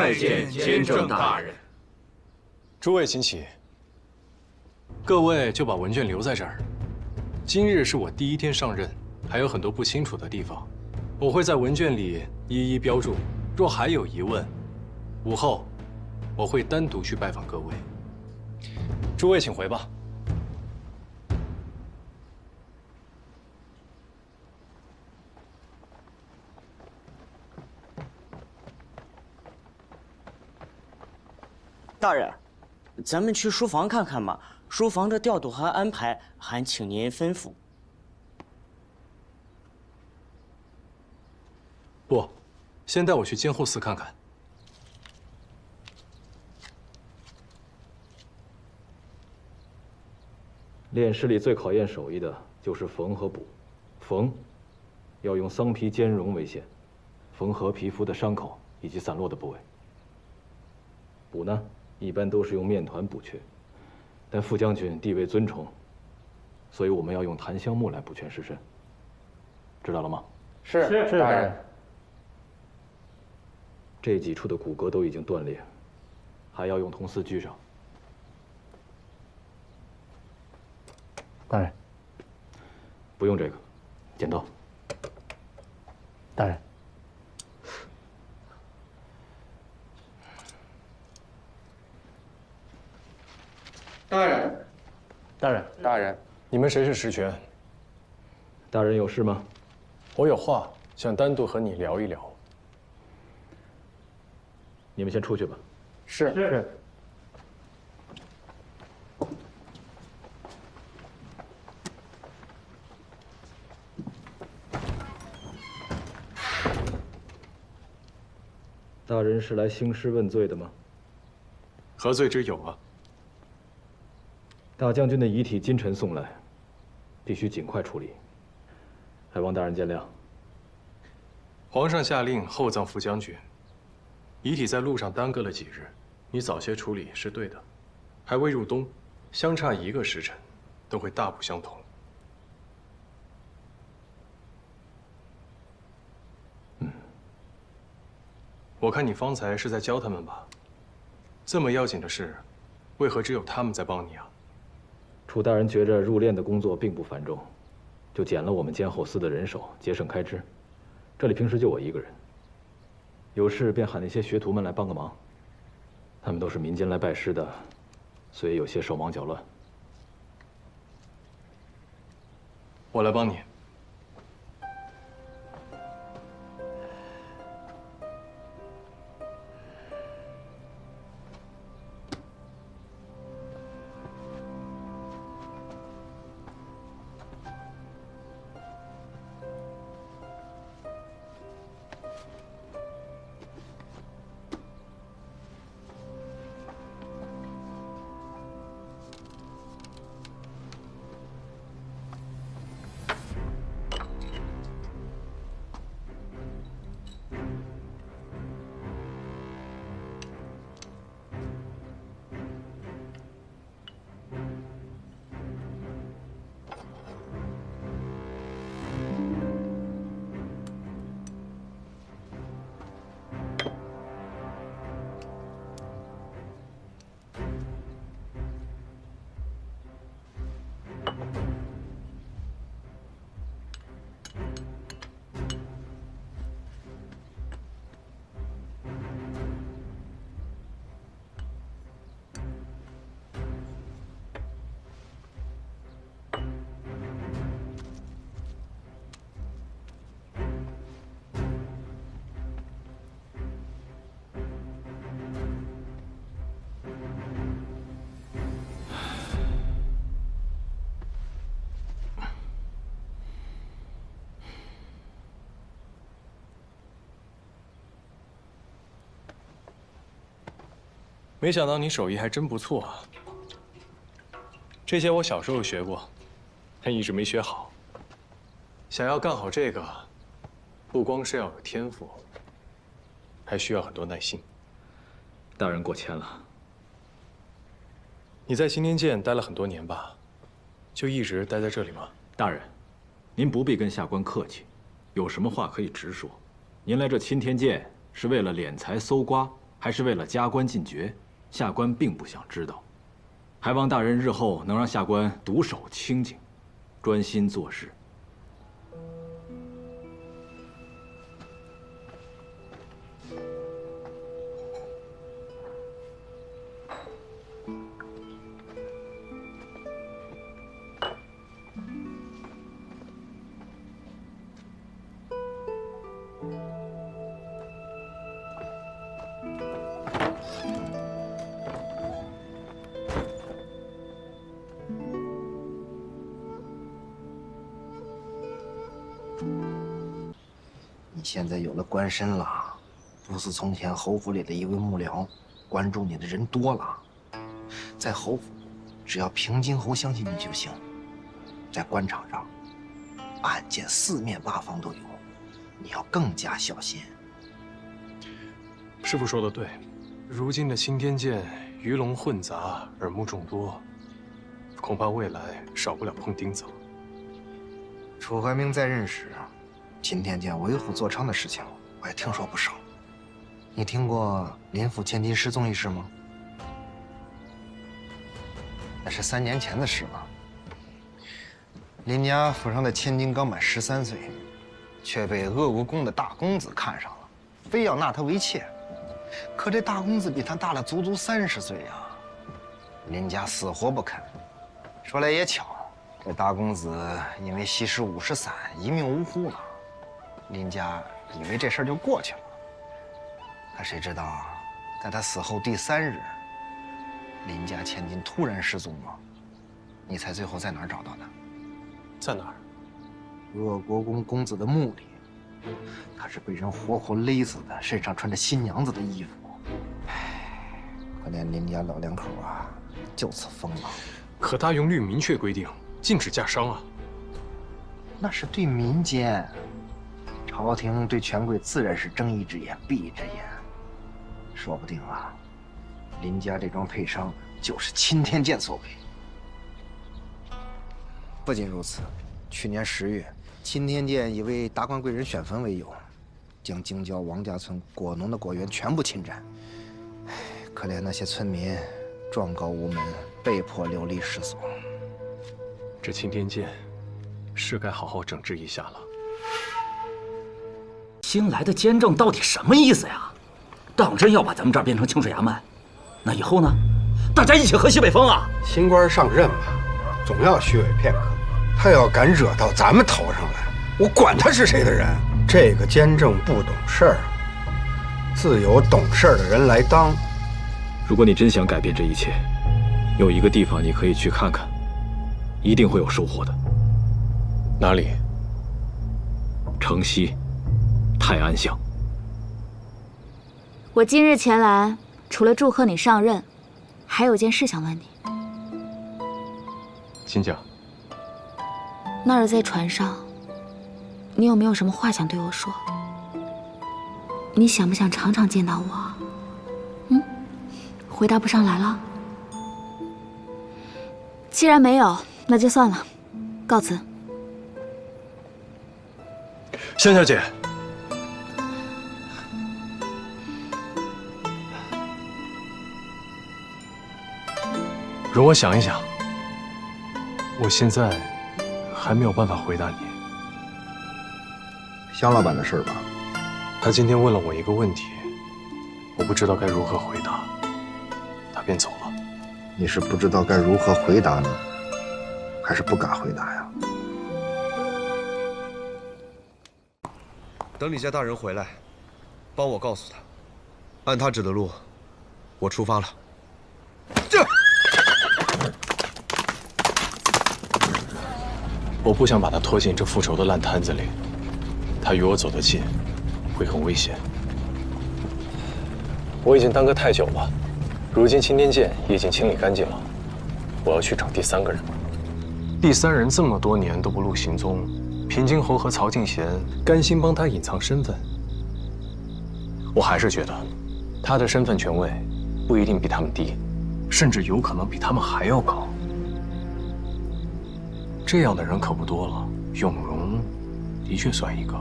[SPEAKER 3] 拜见监正大人。诸位请起。各位就把文卷留在这儿。今日是我第一天上任，还有很多不清楚的地方，我会在文卷里一一标注。若还有疑问，午后我会单独去拜访各位。诸位请回吧。
[SPEAKER 18] 大人，咱们去书房看看吧。书房的调度和安排，还请您吩咐。
[SPEAKER 3] 不，先带我去监护司看看。
[SPEAKER 19] 炼尸里最考验手艺的就是缝和补。缝，要用桑皮兼绒为限，缝合皮肤的伤口以及散落的部位。补呢，一般都是用面团补缺。但副将军地位尊崇，所以我们要用檀香木来补全尸身，知道了吗？
[SPEAKER 20] 是大人。
[SPEAKER 19] 这几处的骨骼都已经断裂，还要用铜丝拘上。
[SPEAKER 20] 大人，
[SPEAKER 19] 不用这个，剪刀。
[SPEAKER 20] 大人。
[SPEAKER 3] 大人，
[SPEAKER 20] 大人，
[SPEAKER 3] 大人，你们谁是实权？
[SPEAKER 19] 大人有事吗？
[SPEAKER 3] 我有话想单独和你聊一聊。
[SPEAKER 19] 你们先出去吧。
[SPEAKER 20] 是。
[SPEAKER 19] 大人是来兴师问罪的吗？
[SPEAKER 3] 何罪之有啊？
[SPEAKER 19] 大将军的遗体今晨送来，必须尽快处理，还望大人见谅。
[SPEAKER 3] 皇上下令厚葬副将军，遗体在路上耽搁了几日，你早些处理是对的。还未入冬，相差1个时辰，都会大不相同。我看你方才是在教他们吧？这么要紧的事，为何只有他们在帮你啊？
[SPEAKER 19] 楚大人觉着入殓的工作并不繁重，就减了我们监后司的人手，节省开支。这里平时就我一个人，有事便喊那些学徒们来帮个忙。他们都是民间来拜师的，所以有些手忙脚乱。
[SPEAKER 3] 我来帮你。没想到你手艺还真不错啊！这些我小时候学过，但一直没学好。想要干好这个，不光是要有天赋，还需要很多耐心。
[SPEAKER 19] 大人过谦了。
[SPEAKER 3] 你在青天剑待了很多年吧？就一直待在这里吗？
[SPEAKER 19] 大人，您不必跟下官客气，有什么话可以直说。您来这青天剑是为了敛财搜刮，还是为了加官进爵，下官并不想知道。还望大人日后能让下官独守清静，专心做事。
[SPEAKER 12] 你现在有了官身了，不是从前侯府里的一位幕僚，关注你的人多了。在侯府，只要平津侯相信你就行。在官场上，案件四面八方都有，你要更加小心。
[SPEAKER 3] 师傅说的对，如今的青天剑鱼龙混杂，耳目众多，恐怕未来少不了碰钉子了。
[SPEAKER 12] 楚怀明在任时，青天剑为虎作伥的事情，我也听说不少。你听过林府千金失踪一事吗？那是3年前的事了。林家府上的千金刚满13岁，却被鄂国公的大公子看上了，非要纳她为妾。可这大公子比她大了足足30岁呀，林家死活不肯。说来也巧，这大公子因为吸食50散，一命呜呼了。林家以为这事儿就过去了，可谁知道，在他死后第3日，林家千金突然失踪了。你猜最后在哪儿找到的？
[SPEAKER 3] 在哪儿？
[SPEAKER 12] 鄂国公公子的墓里。他是被人活活勒死的，身上穿着新娘子的衣服。唉，可怜林家老两口啊，就此疯了。
[SPEAKER 3] 可大用律明确规定，禁止嫁商啊。
[SPEAKER 12] 那是对民间。朝廷对权贵自然是睁一只眼闭一只眼，说不定啊，林家这桩配商就是青天剑所为。不仅如此，去年10月，青天剑以为达官贵人选坟为由，将京郊王家村果农的果园全部侵占。唉，可怜那些村民状告无门，被迫流离失所。
[SPEAKER 3] 这青天剑是该好好整治一下了。
[SPEAKER 5] 新来的监正到底什么意思呀？当真要把咱们这儿变成清水衙门？那以后呢？大家一起喝西北风啊！
[SPEAKER 12] 新官上任嘛，总要虚伪片刻。他要敢惹到咱们头上来，我管他是谁的人。这个监正不懂事儿，自有懂事儿的人来当。
[SPEAKER 19] 如果你真想改变这一切，有一个地方你可以去看看，一定会有收获的。
[SPEAKER 3] 哪里？
[SPEAKER 19] 城西泰安乡。
[SPEAKER 16] 我今日前来，除了祝贺你上任，还有件事想问你。
[SPEAKER 3] 请讲。
[SPEAKER 16] 那儿在船上，你有没有什么话想对我说？你想不想常常见到我？回答不上来了。既然没有，那就算了，告辞。
[SPEAKER 3] 香小姐，容我想一想。我现在还没有办法回答你。
[SPEAKER 12] 香老板的事吧？
[SPEAKER 3] 他今天问了我一个问题，我不知道该如何回答，他便走了。
[SPEAKER 12] 你是不知道该如何回答呢，还是不敢回答呀？
[SPEAKER 21] 等李家大人回来，帮我告诉他，按他指的路，我出发了。
[SPEAKER 3] 我不想把他拖进这复仇的烂摊子里，他与我走得近，会很危险。我已经耽搁太久了，如今青天剑已经清理干净了，我要去找第3个人。第3人这么多年都不露行踪，平津侯和曹敬贤甘心帮他隐藏身份。我还是觉得，他的身份权位不一定比他们低，甚至有可能比他们还要高。这样的人可不多了，永荣的确算一个。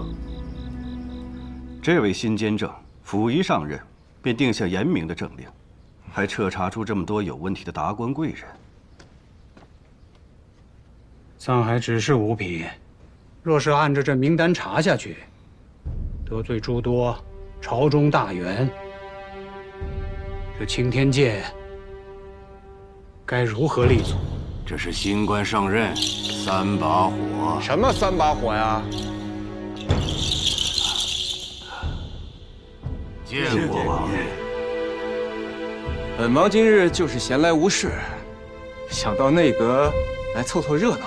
[SPEAKER 22] 这位新监正甫一上任，
[SPEAKER 10] 便定下严明的政令，还彻查出这么多有问题的达官贵人。
[SPEAKER 6] 藏海只是五品，若是按着这名单查下去，得罪诸多朝中大员，这青天剑该如何立足？
[SPEAKER 22] 这是新官上任，3把火。
[SPEAKER 21] 什么3把火呀？
[SPEAKER 22] 见过王爷。
[SPEAKER 21] 本王今日就是闲来无事，想到内阁来凑凑热闹。